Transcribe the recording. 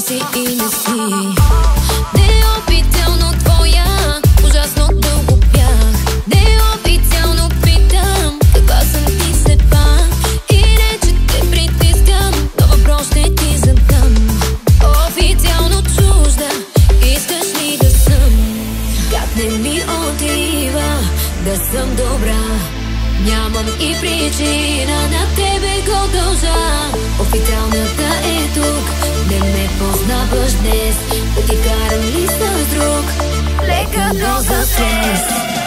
кой си и не си. Неофициално твоя, ужасно дълго бях. Неофициално питам, каква съм ти след това. И не, че те притискам, но въпрос ще ти задам. Официално чужда, искаш ли да съм? Как не ми отива да съм добра? Нямам и причина, на тебе го дължа. Официалната е тук, не ме познаваш днес. Да ти карам ли с друг? Лека доза стрес.